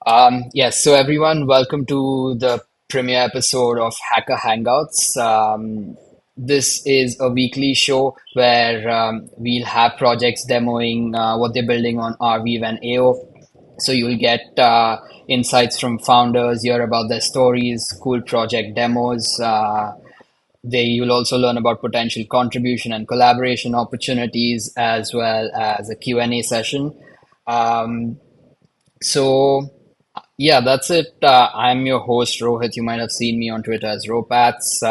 Yes, so everyone, welcome to the premiere episode of Hacker Hangouts. This is a weekly show where we'll have projects demoing what they're building on Arweave and AO. So you'll get insights from founders, hear about their stories, cool project demos. You'll also learn about potential contribution and collaboration opportunities, as well as a Q&A session. Um, so. Yeah, that's it. I'm your host, Rohit. You might have seen me on Twitter as Ropats.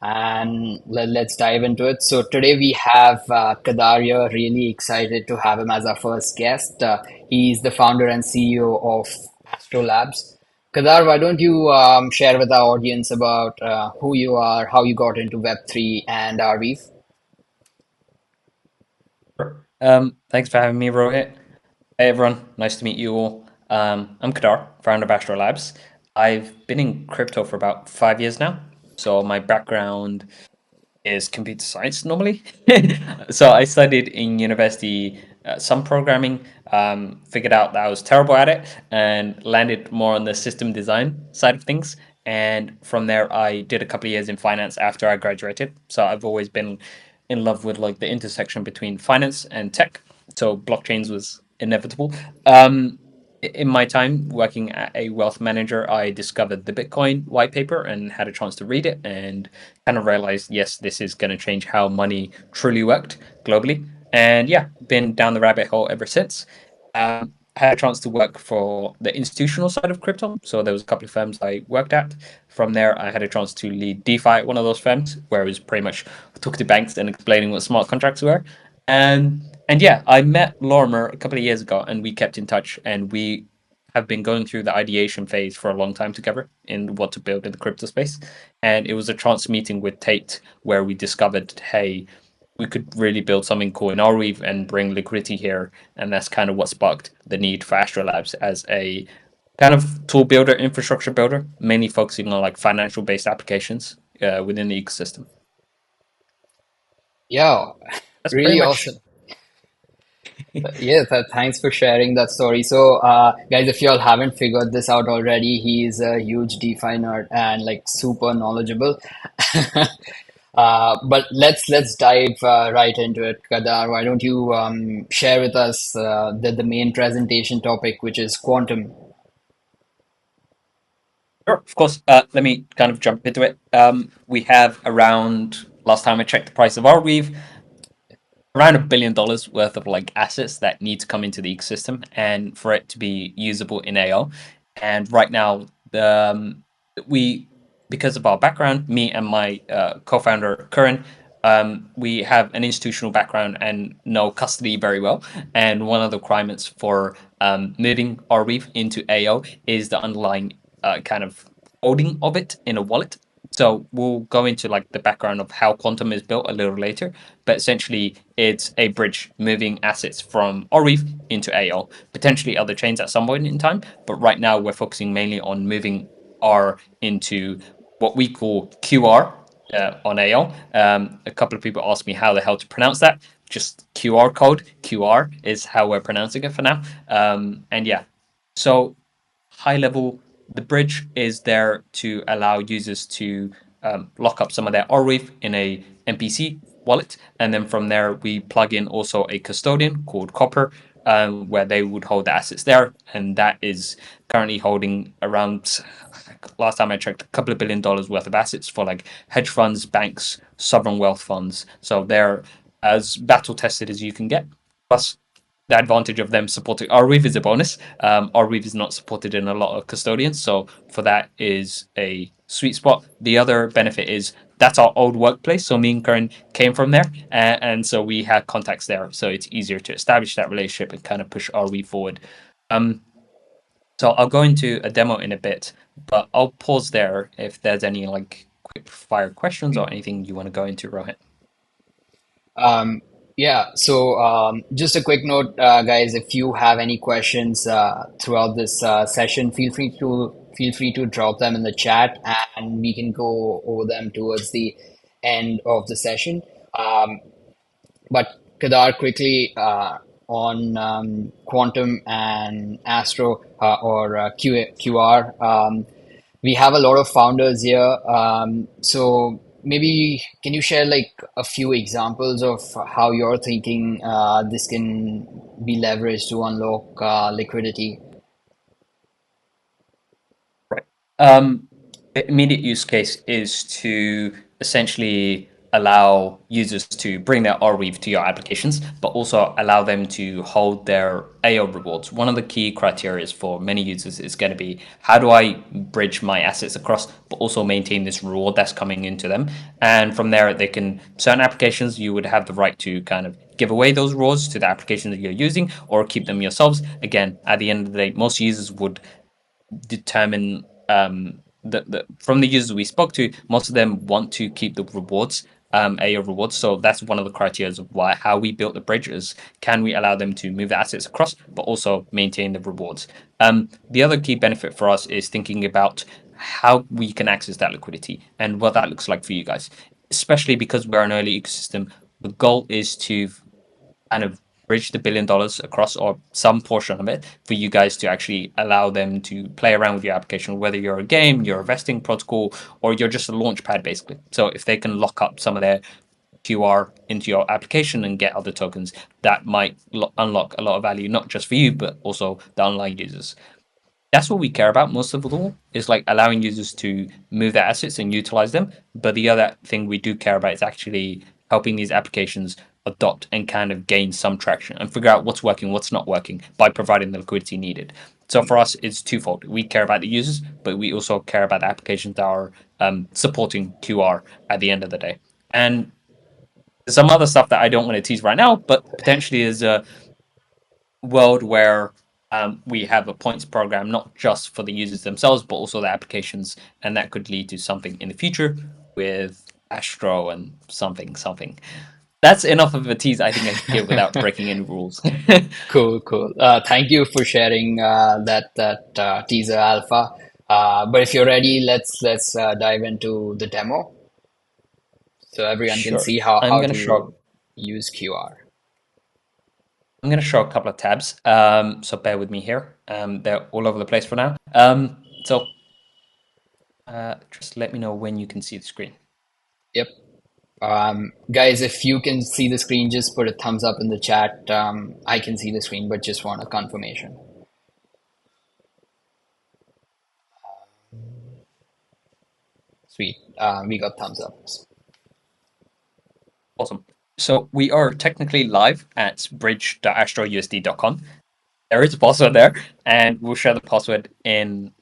And let's dive into it. So today we have Kadar here. Really excited to have him as our first guest. He's the founder and CEO of AstroLabs. Kadar, why don't you share with our audience about who you are, how you got into Web3 and Arweave? Thanks for having me, Rohit. Hey everyone, nice to meet you all. I'm Kadar, founder of AstroLabs. I've been in crypto for about 5 years now. So my background is computer science normally. So I studied in university some programming, figured out that I was terrible at it, and landed more on the system design side of things. And from there, I did a couple of years in finance after I graduated. So I've always been in love with like the intersection between finance and tech. So blockchains was inevitable. In my time working at a wealth manager, I discovered the Bitcoin white paper and had a chance to read it and kind of realized, yes, this is going to change how money truly worked globally. And yeah, been down the rabbit hole ever since. Had a chance to work for the institutional side of crypto. So there was a couple of firms I worked at. From there, I had a chance to lead DeFi at one of those firms, where I was pretty much talking to banks and explaining what smart contracts were. And yeah, I met Lorimer a couple of years ago, and we kept in touch, and we have been going through the ideation phase for a long time together in what to build in the crypto space. And it was a chance meeting with Tate where we discovered, hey, we could really build something cool in Arweave and bring liquidity here. And that's kind of what sparked the need for AstroLabs as a kind of tool builder, infrastructure builder, mainly focusing on like financial based applications within the ecosystem. Yeah, That's pretty really much. awesome. Yes, thanks for sharing that story. So, guys, if you all haven't figured this out already, he's a huge DeFi nerd and like super knowledgeable. But let's dive right into it, Kadar. Why don't you share with us the main presentation topic, which is quantum? Sure, of course. Let me kind of jump into it. We have around, last time I checked the price of Arweave, around $1 billion worth of like assets that need to come into the ecosystem and for it to be usable in AO. And right now, we, because of our background, me and my co-founder Curran, we have an institutional background and know custody very well. And one of the requirements for moving Arweave into AO is the underlying kind of holding of it in a wallet. So we'll go into like the background of how quantum is built a little later, but essentially it's a bridge moving assets from Arweave into AO, potentially other chains at some point in time. But right now we're focusing mainly on moving R into what we call QR on AO. A couple of people asked me how the hell to pronounce that. Just QR code. QR is how we're pronouncing it for now. And yeah, so high level, the bridge is there to allow users to lock up some of their Arweave in a MPC wallet, and then from there we plug in also a custodian called Copper, where they would hold the assets there, and that is currently holding around, last time I checked, a couple of $1 billion worth of assets for like hedge funds, banks, sovereign wealth funds. So they're as battle tested as you can get. Plus, the advantage of them supporting Arweave is a bonus. Arweave is not supported in a lot of custodians, so for that is a sweet spot. The other benefit is that's our old workplace, so me and Karen came from there, and so we had contacts there, so it's easier to establish that relationship and kind of push Arweave forward. Um, so I'll go into a demo in a bit, but I'll pause there if there's any like quick fire questions or anything you want to go into, Rohit. Um, yeah, so just a quick note, guys, if you have any questions throughout this session, feel free to drop them in the chat and we can go over them towards the end of the session. But Kadar, quickly, on quantum and astro QR. We have a lot of founders here. So maybe can you share like a few examples of how you're thinking this can be leveraged to unlock liquidity? Right. The immediate use case is to essentially allow users to bring their Arweave to your applications, but also allow them to hold their AO rewards. One of the key criteria for many users is going to be how do I bridge my assets across, but also maintain this reward that's coming into them. And from there, they can, certain applications, you would have the right to kind of give away those rewards to the application that you're using or keep them yourselves. Again, at the end of the day, most users would determine from the users we spoke to, most of them want to keep the rewards, AO rewards. So that's one of the criteria of why how we built the bridge is can we allow them to move the assets across, but also maintain the rewards. The other key benefit for us is thinking about how we can access that liquidity and what that looks like for you guys, especially because we're an early ecosystem. The goal is to kind of bridge the $1 billion across or some portion of it for you guys to actually allow them to play around with your application, whether you're a game, you're a vesting protocol, or you're just a launch pad basically. So if they can lock up some of their QR into your application and get other tokens, that might unlock a lot of value, not just for you, but also the online users. That's what we care about most of all, is like allowing users to move their assets and utilize them. But the other thing we do care about is actually helping these applications adopt and kind of gain some traction and figure out what's working, what's not working by providing the liquidity needed. So for us, it's twofold. We care about the users, but we also care about the applications that are supporting QR at the end of the day. And some other stuff that I don't want to tease right now, but potentially is world where we have a points program not just for the users themselves, but also the applications, and that could lead to something in the future with Astro and something, something. That's enough of a tease I think I could give without breaking any rules. Cool, cool. Thank you for sharing that teaser alpha. But if you're ready, let's dive into the demo so everyone can Sure. see I'm how gonna show to use QR. I'm gonna show a couple of tabs. So bear with me here. They're all over the place for now. Just let me know when you can see the screen. Yep. Guys, if you can see the screen, just put a thumbs up in the chat. I can see the screen, but just want a confirmation. Sweet. We got thumbs ups. Awesome. So we are technically live at bridge.astrousd.com. There is a password there, and we'll share the password in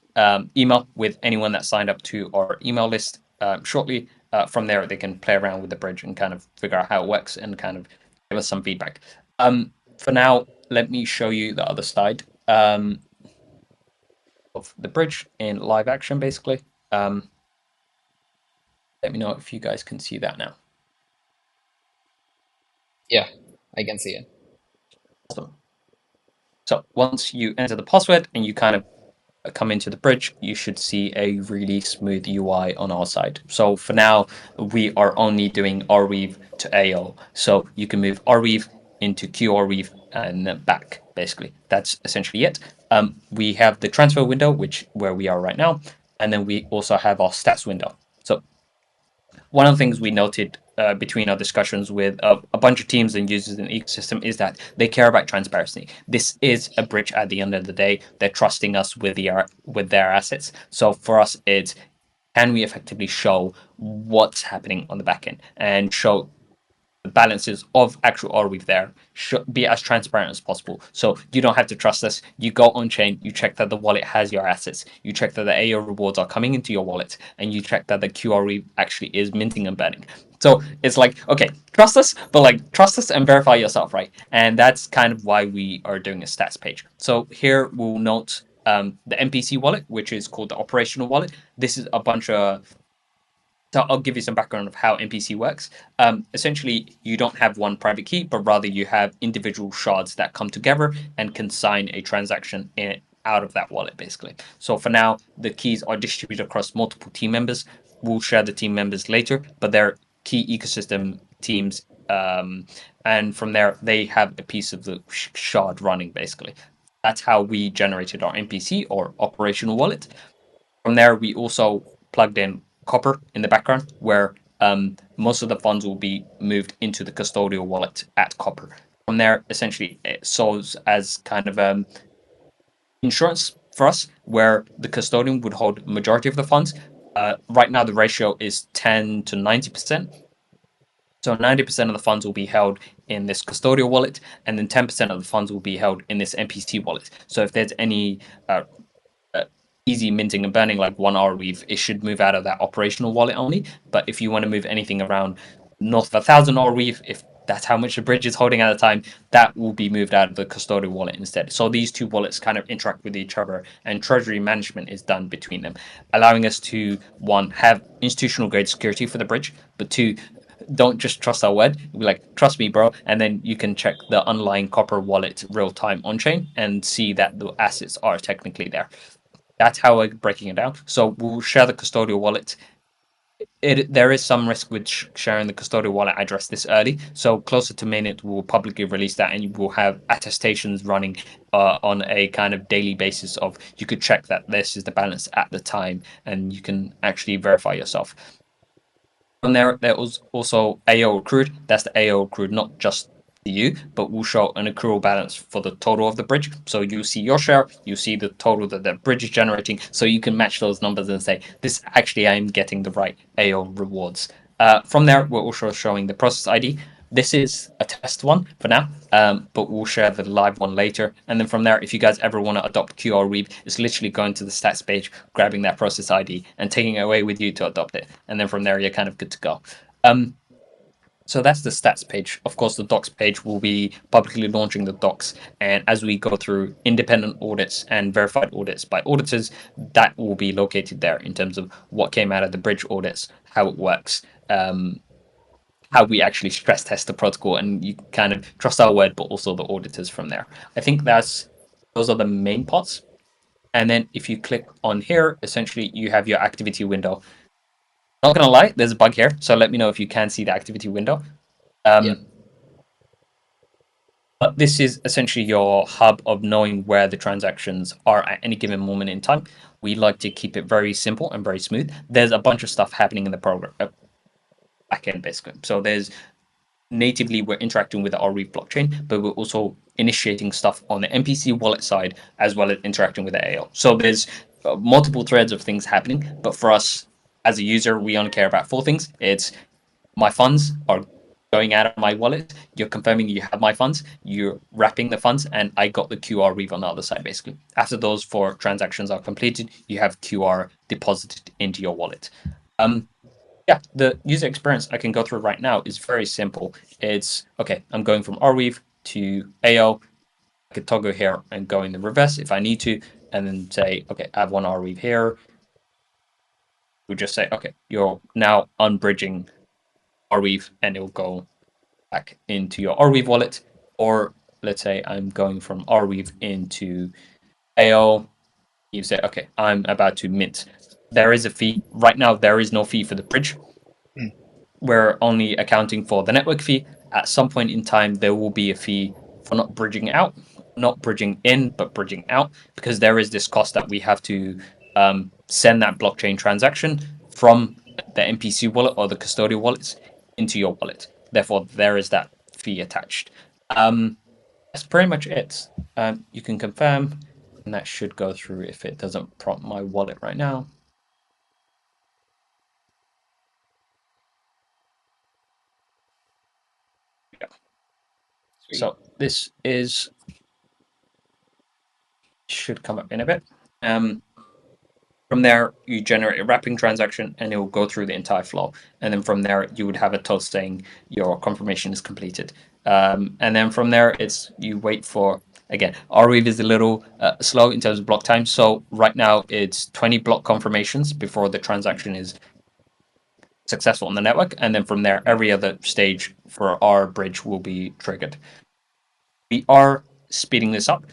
email with anyone that signed up to our email list shortly. From there, they can play around with the bridge and kind of figure out how it works and kind of give us some feedback. For now, let me show you the other side of the bridge in live action, basically. Let me know if you guys can see that now. Yeah, I can see it. Awesome. So once you enter the password and you kind of come into the bridge, you should see a really smooth UI on our side. So for now, we are only doing Arweave to AO. So you can move Arweave into QRweave and then back, basically. That's essentially it. We have the transfer window, which where we are right now, and then we also have our stats window. So one of the things we noted between our discussions with a bunch of teams and users in the ecosystem is that they care about transparency. This is a bridge at the end of the day. They're trusting us with their assets. So for us, it's can we effectively show what's happening on the back end and show the balances of actual Arweave there should be as transparent as possible. So you don't have to trust us. You go on chain, you check that the wallet has your assets, you check that the AO rewards are coming into your wallet, and you check that the QRweave actually is minting and burning. So it's like, okay, trust us, but like trust us and verify yourself, right? And that's kind of why we are doing a stats page. So here we'll note the MPC wallet, which is called the operational wallet. This is a bunch of so I'll give you some background of how MPC works. Essentially, you don't have one private key, but rather you have individual shards that come together and can sign a transaction out of that wallet, basically. So for now, the keys are distributed across multiple team members. We'll share the team members later, but they're key ecosystem teams And from there, they have a piece of the shard running basically. That's how we generated our MPC or operational wallet. From there, we also plugged in Copper in the background, where most of the funds will be moved into the custodial wallet at Copper. From there, essentially, it serves as kind of insurance for us, where the custodian would hold majority of the funds. Right now, the ratio is 10 to 90%. So 90% of the funds will be held in this custodial wallet, and then 10% of the funds will be held in this MPC wallet. So if there's any uh, easy minting and burning like one Arweave, it should move out of that operational wallet only. But if you want to move anything around north of 1,000 Arweave, if that's how much the bridge is holding at the time, that will be moved out of the custodial wallet instead. So these two wallets kind of interact with each other, and treasury management is done between them, allowing us to, one, have institutional grade security for the bridge, but two, don't just trust our word. Be like, trust me, bro. And then you can check the underlying Copper wallet real time on chain and see that the assets are technically there. That's how we're breaking it down. So we'll share the custodial wallet. There is some risk with sharing the custodial wallet address this early. So closer to mainnet, we'll publicly release that, and you will have attestations running on a kind of daily basis. Of you could check that this is the balance at the time, and you can actually verify yourself. From there was also AO accrued. That's the AO accrued, not just you, but will show an accrual balance for the total of the bridge. So you see your share, you see the total that the bridge is generating, so you can match those numbers and say, this actually I'm getting the right AO rewards. From there, we're also showing the process ID. This is a test one for now, but we'll share the live one later. And then from there, if you guys ever want to adopt QRweave, it's literally going to the stats page, grabbing that process ID, and taking it away with you to adopt it. And then from there, you're kind of good to go. So that's the stats page. Of course, the docs page will be publicly launching the docs. And as we go through independent audits and verified audits by auditors, that will be located there in terms of what came out of the bridge audits, how it works, how we actually stress test the protocol, and you kind of trust our word, but also the auditors from there. I think those are the main parts. And then if you click on here, essentially you have your activity window. Not gonna lie, there's a bug here, so let me know if you can see the activity window. Yep. Um, but this is essentially your hub of knowing where the transactions are at any given moment in time. We like to keep it very simple and very smooth. There's a bunch of stuff happening in the program backend basically. So there's natively we're interacting with the Arweave blockchain, but we're also initiating stuff on the MPC wallet side as well as interacting with the AO. So there's multiple threads of things happening, but for us as a user, we only care about four things. It's my funds are going out of my wallet. You're confirming you have my funds. You're wrapping the funds, and I got the QR read on the other side. Basically, after those four transactions are completed, you have QR deposited into your wallet. Yeah, the user experience I can go through right now is very simple. It's okay, I'm going from Arweave to AO. I could toggle here and go in the reverse if I need to, and then say, okay, I have one Arweave here. We just say, okay, you're now unbridging Arweave, and it'll go back into your Arweave wallet. Or let's say I'm going from Arweave into AO. You say, okay, I'm about to mint. There is a fee. Right now, there is no fee for the bridge. Mm. We're only accounting for the network fee. At some point in time, there will be a fee for not bridging out, not bridging in, but bridging out, because there is this cost that we have to send that blockchain transaction from the MPC wallet or the custodial wallets into your wallet. Therefore, there is that fee attached. That's pretty much it. You can confirm, and that should go through if it doesn't prompt my wallet right now. Yeah. Sweet. So this is should come up in a bit. From there, you generate a wrapping transaction and it will go through the entire flow. And then from there, you would have a toast saying your confirmation is completed. And then from there, it's you wait for, again, Arweave is a little slow in terms of block time. So right now, it's 20 block confirmations before the transaction is successful on the network. And then from there, every other stage for our bridge will be triggered. We are speeding this up.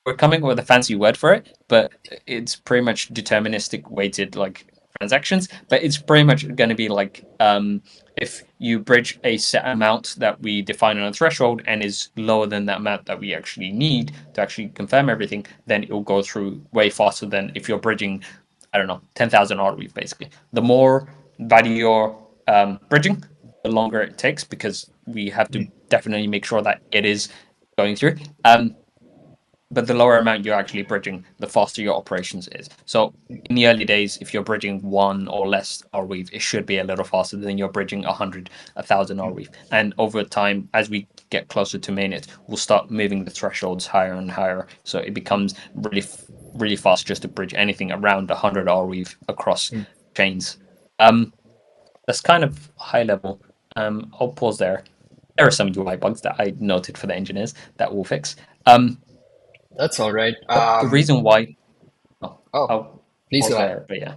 We're coming up with a fancy word for it, but it's pretty much deterministic weighted. Like transactions, but it's pretty much going to be like if you bridge a set amount that we define on a threshold and is lower than that amount that we actually need to actually confirm everything, then it will go through way faster than if you're bridging, I don't know, 10,000 Arweave basically. The more value you're bridging, the longer it takes because we have to definitely make sure that it is going through. But the lower amount you're actually bridging, the faster your operations is. So in the early days, if you're bridging one or less Arweave, it should be a little faster than you're bridging 100, 1,000 Arweave. And over time, as we get closer to mainnet, we'll start moving the thresholds higher and higher. So it becomes really fast just to bridge anything around 100 Arweave across chains. That's kind of high level. I'll pause there. There are some UI bugs that I noted for the engineers that we'll fix. That's all right. But the reason why, oh, Oh, I'll please pause go ahead. there, but yeah.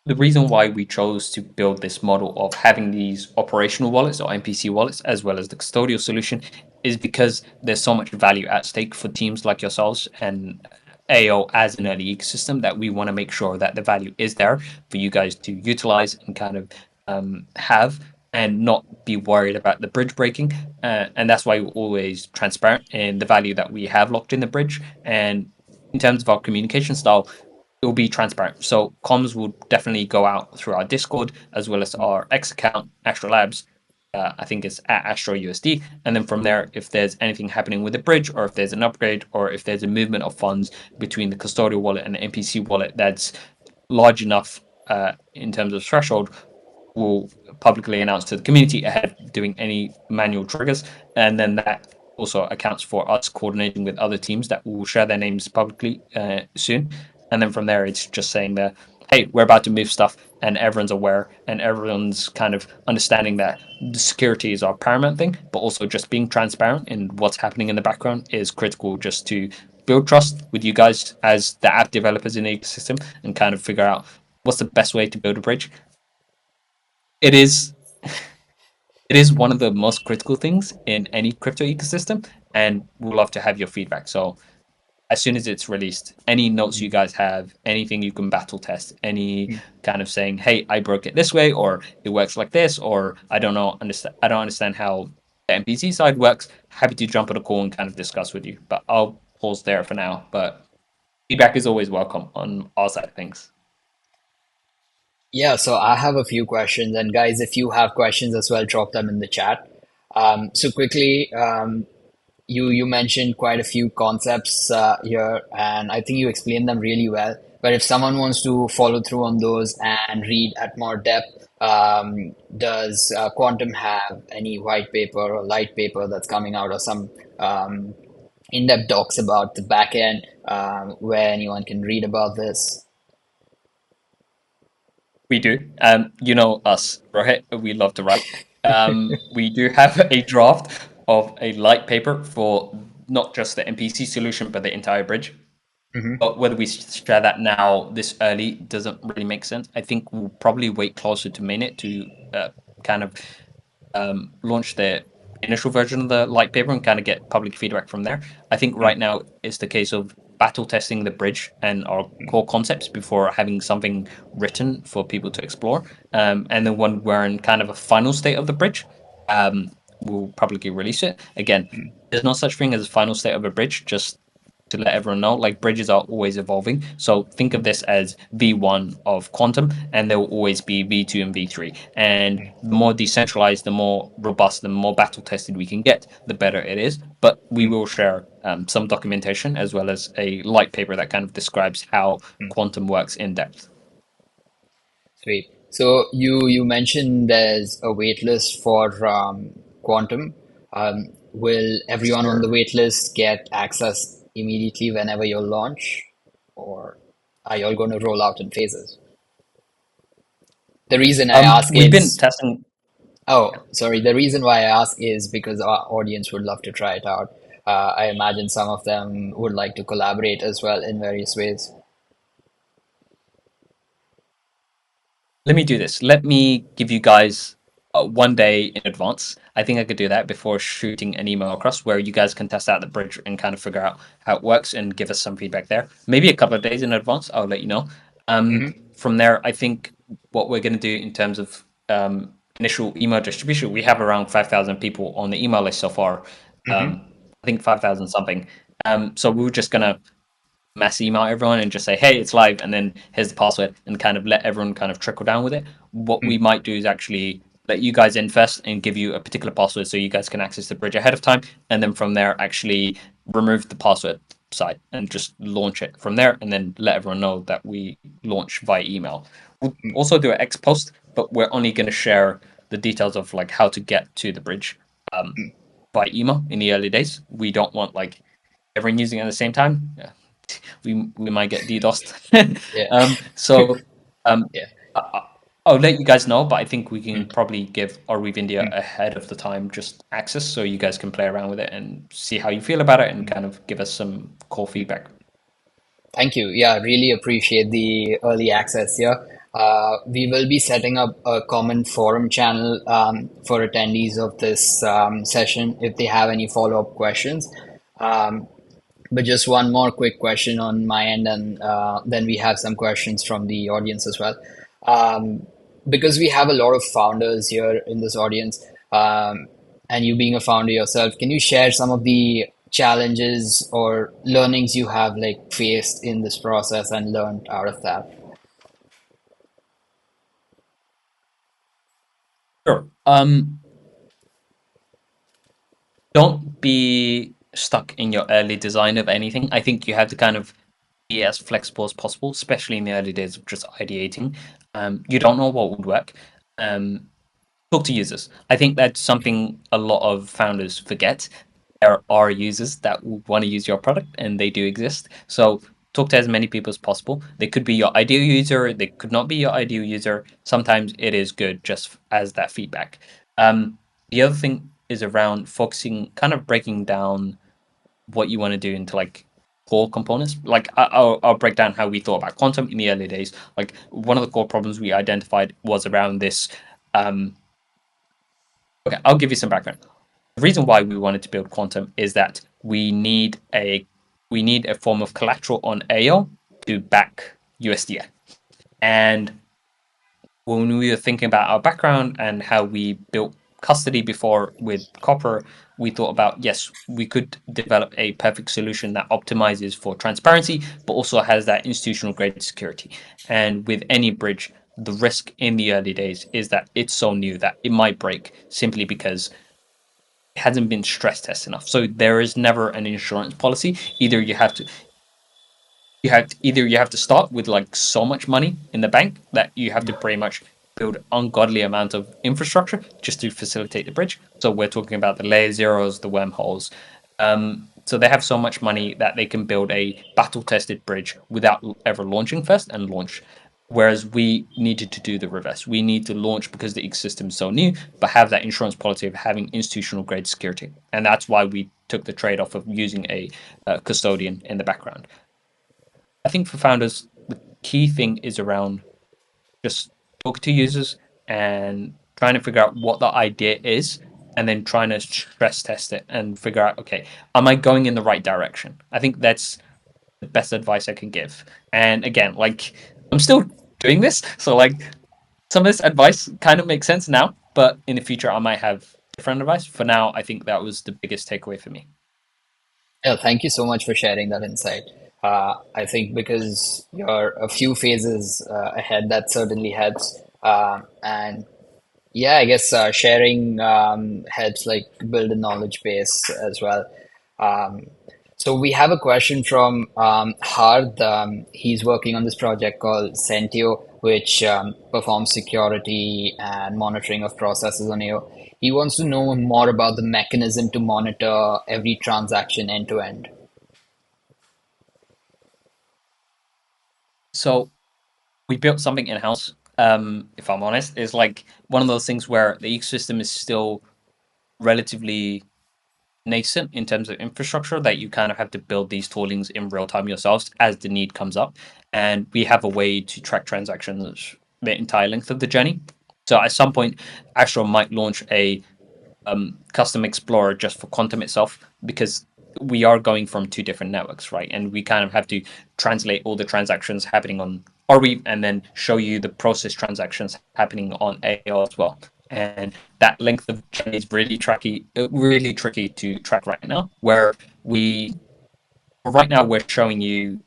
The reason why we chose to build this model of having these operational wallets or MPC wallets as well as the custodial solution is because there's so much value at stake for teams like yourselves and AO as an early ecosystem that we want to make sure that the value is there for you guys to utilize and kind of have and not be worried about the bridge breaking. And that's why we're always transparent in the value that we have locked in the bridge. And in terms of our communication style, it will be transparent. So comms will definitely go out through our Discord as well as our X account, AstroLabs. I think it's at AstroUSD. And then from there, if there's anything happening with the bridge, or if there's an upgrade, or if there's a movement of funds between the custodial wallet and the NPC wallet that's large enough in terms of threshold, will publicly announce to the community ahead of doing any manual triggers. And then that also accounts for us coordinating with other teams that will share their names publicly soon. And then from there, it's just saying that, hey, we're about to move stuff, and everyone's aware, and everyone's kind of understanding that the security is our paramount thing, but also just being transparent in what's happening in the background is critical just to build trust with you guys as the app developers in the ecosystem and kind of figure out what's the best way to build a bridge. It is it is one of the most critical things in any crypto ecosystem, and we'd love to have your feedback. So as soon as it's released, any notes you guys have, anything you can battle test, any kind of saying, "Hey, I broke it this way," or "It works like this," or "I don't know, I don't understand how the NPC side works." Happy to jump on a call and kind of discuss with you. But I'll pause there for now. But feedback is always welcome on our side of things. Yeah, so I have a few questions, and guys, if you have questions as well, drop them in the chat. So quickly, you mentioned quite a few concepts here, and I think you explained them really well. But if someone wants to follow through on those and read at more depth, does Quantum have any white paper or light paper that's coming out, or some in-depth docs about the back end where anyone can read about this? We do. You know us, right? We love to write. We do have a draft of a light paper for not just the NPC solution, but the entire bridge. Hmm. But whether we share that now this early doesn't really make sense. I think we'll probably wait closer to minute to kind of launch the initial version of the light paper and kind of get public feedback from there. I think right now it's the case of battle testing the bridge and our core concepts before having something written for people to explore. And then when we're in kind of a final state of the bridge, we'll publicly release it. Again, there's no such thing as a final state of a bridge, just to let everyone know, like bridges are always evolving. So think of this as V1 of quantum, and there will always be V2 and V3. And the more decentralized, the more robust, the more battle tested we can get, the better it is. But we will share some documentation as well as a light paper that kind of describes how quantum works in depth. Sweet. So you mentioned there's a wait list for Quantum. Will everyone on the Sure. wait list get access immediately whenever you launch, or are you all going to roll out in phases? The reason I ask We've been is, testing. oh, sorry, the reason why I ask is because our audience would love to try it out. I imagine some of them would like to collaborate as well in various ways. Let me do this. Let me give you guys 1 day in advance. I think I could do that before shooting an email across where you guys can test out the bridge and kind of figure out how it works and give us some feedback there. Maybe a couple of days in advance, I'll let you know. From there, I think what we're going to do in terms of initial email distribution, we have around 5,000 people on the email list so far. I think 5,000 something. So we were just going to mass email everyone and just say, hey, it's live, and then here's the password, and kind of let everyone kind of trickle down with it. What we might do is actually let you guys in first and give you a particular password so you guys can access the bridge ahead of time, and then from there actually remove the password side and just launch it from there, and then let everyone know that we launch via email. We'll also do an X post, but we're only going to share the details of like how to get to the bridge by email in the early days. We don't want like everyone using it at the same time. Yeah, we might get DDoSed. Yeah. So Yeah. I, I'll let you guys know, but I think we can probably give Arweave India ahead of the time just access so you guys can play around with it and see how you feel about it and kind of give us some core feedback. Thank you. Yeah, really appreciate the early access here. We will be setting up a common forum channel for attendees of this session if they have any follow-up questions. Um, but just one more quick question on my end, and then we have some questions from the audience as well. Um, because we have a lot of founders here in this audience, and you being a founder yourself, can you share some of the challenges or learnings you have like faced in this process and learned out of that? Sure. Don't be stuck in your early design of anything. I think you have to kind of be as flexible as possible, especially in the early days of just ideating. You don't know what would work. Um, Talk to users. I think that's something a lot of founders forget. There are users that want to use your product, and they do exist. So talk to as many people as possible. They could be your ideal user. They could not be your ideal user. Sometimes it is good just as that feedback. The other thing is around focusing, kind of breaking down what you want to do into like core components. Like I'll break down how we thought about quantum in the early days. Like one of the core problems we identified was around this. Um, okay, I'll give you some background. The reason why we wanted to build quantum is that we need a form of collateral on AO to back USDA. And when we were thinking about our background and how we built custody before with Copper, we thought about yes, we could develop a perfect solution that optimizes for transparency, but also has that institutional grade security. And with any bridge, the risk in the early days is that it's so new that it might break simply because it hasn't been stress tested enough. So there is never an insurance policy. Either you have to start with like so much money in the bank that you have to pretty much build ungodly amount of infrastructure just to facilitate the bridge. So we're talking about the layer zeros, the wormholes. So they have so much money that they can build a battle tested bridge without ever launching first and launch. Whereas we needed to do the reverse. We need to launch because the ecosystem is so new, but have that insurance policy of having institutional grade security. And that's why we took the trade off of using a custodian in the background. I think for founders, the key thing is around just talking to users and trying to figure out what the idea is, and then trying to stress test it and figure out, okay, am I going in the right direction? I think that's the best advice I can give. And again, like I'm still doing this, so like some of this advice kind of makes sense now, but in the future I might have different advice. For now, I think that was the biggest takeaway for me. Yeah, thank you so much for sharing that insight. I think because you're a few phases ahead, that certainly helps. And yeah, I guess sharing helps like build a knowledge base as well. Um, so we have a question from Hard. He's working on this project called Sentio, which performs security and monitoring of processes on AO. He wants to know more about the mechanism to monitor every transaction end to end. So we built something in house. If I'm honest, it's like one of those things where the ecosystem is still relatively nascent in terms of infrastructure that you kind of have to build these toolings in real time yourselves as the need comes up. And we have a way to track transactions the entire length of the journey. So at some point, Astro might launch a custom explorer just for quantum itself because we are going from two different networks, right? And we kind of have to translate all the transactions happening on Arweave and then show you the process transactions happening on AO as well. And that length of chain is really tricky to track right now. Where we right now we're showing you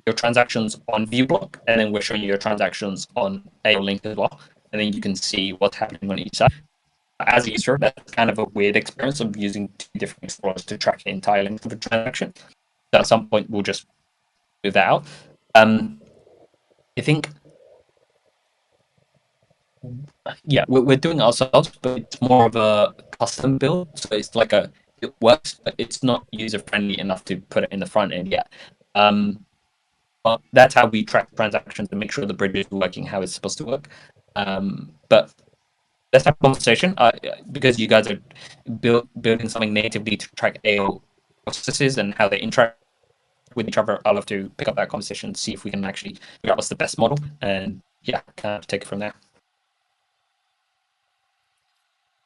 your transactions on ViewBlock, and then we're showing you your transactions on AO Link as well, and then you can see what's happening on each side. As a user, that's kind of a weird experience of using two different explorers to track the entire length of a transaction. So at some point, we'll just do that out. I think, yeah, we're doing it ourselves, but it's more of a custom build. So it's like it works, but it's not user friendly enough to put it in the front end yet. But that's how we track transactions to make sure the bridge is working how it's supposed to work. But let's have a conversation because you guys are building something natively to track AO processes and how they interact with each other. I'll have to pick up that conversation, see if we can actually figure out what's the best model, and yeah, kind of take it from there.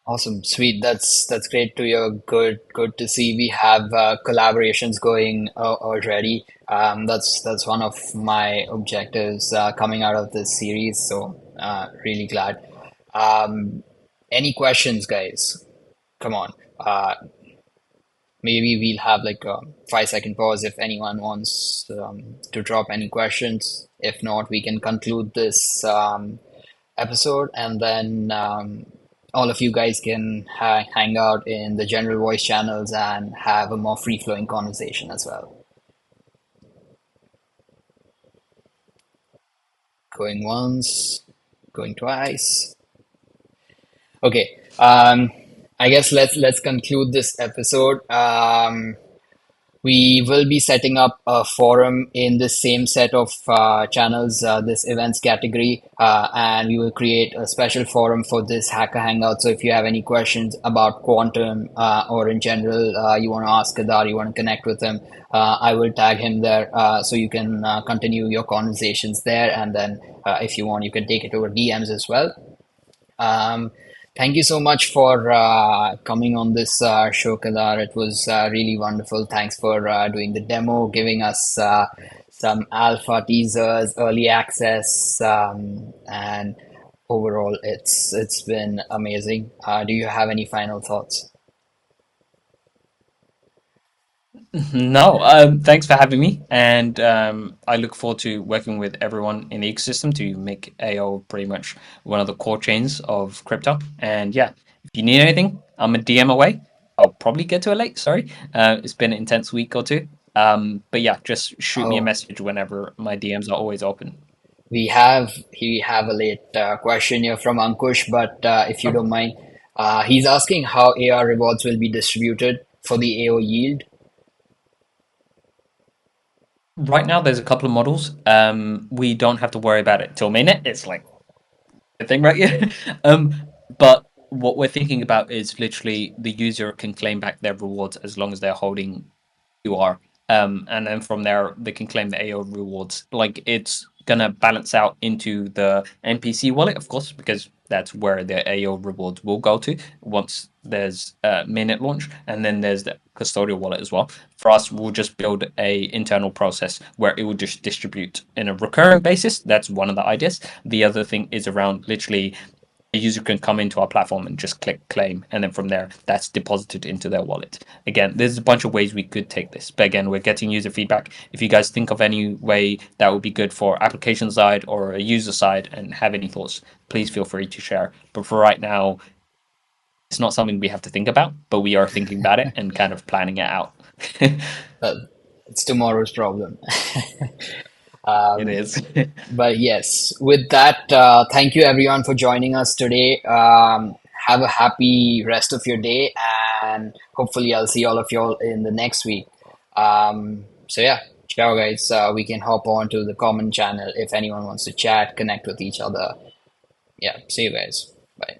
Awesome, sweet. That's great to hear. Good to see we have collaborations going already. That's one of my objectives coming out of this series. So really glad. Um, any questions, guys? Come on. Maybe we'll have like a 5 second pause if anyone wants to drop any questions. If not, we can conclude this episode, and then all of you guys can hang out in the general voice channels and have a more free-flowing conversation as well. Going once, going twice. Okay. I guess let's conclude this episode. We will be setting up a forum in the same set of channels, this events category, and we will create a special forum for this Hacker Hangout. So if you have any questions about quantum or in general, you want to ask Kadar, you want to connect with him, I will tag him there so you can continue your conversations there. And then if you want, you can take it over DMs as well. Um, Thank you so much for coming on this show, Kadar. It was really wonderful. Thanks for doing the demo, giving us some alpha teasers, early access, and overall, it's been amazing. Do you have any final thoughts? No, thanks for having me, and I look forward to working with everyone in the ecosystem to make AO pretty much one of the core chains of crypto. And yeah, if you need anything, I'm a DM away. I'll probably get to it late. Sorry, it's been an intense week or two. But yeah, just shoot me a Oh, message whenever my DMs are always open. we have a late question here from Ankush, but if you don't mind, he's asking how AR rewards will be distributed for the AO yield. Right now, there's a couple of models. We don't have to worry about it till mainnet. It's like the thing, right? Yeah. Um, but what we're thinking about is literally the user can claim back their rewards as long as they're holding UR. And then from there they can claim the AO rewards. Like it's gonna balance out into the NPC wallet, of course, because that's where the AO rewards will go to once there's mainnet launch, and then there's the custodial wallet as well. For us, we'll just build a internal process where it will just distribute in a recurring basis. That's one of the ideas. The other thing is around literally a user can come into our platform and just click claim, and then from there that's deposited into their wallet. Again, there's a bunch of ways we could take this, but again, we're getting user feedback. If you guys think of any way that would be good for application side or a user side and have any thoughts, please feel free to share. But for right now, it's not something we have to think about, but we are thinking about it and kind of planning it out. Well, it's tomorrow's problem. It Um, is. but yes, with that, thank you everyone for joining us today. Have a happy rest of your day, and hopefully, I'll see all of y'all in the next week. So, yeah, ciao, guys. We can hop on to the common channel if anyone wants to chat, connect with each other. Yeah, see you guys. Bye.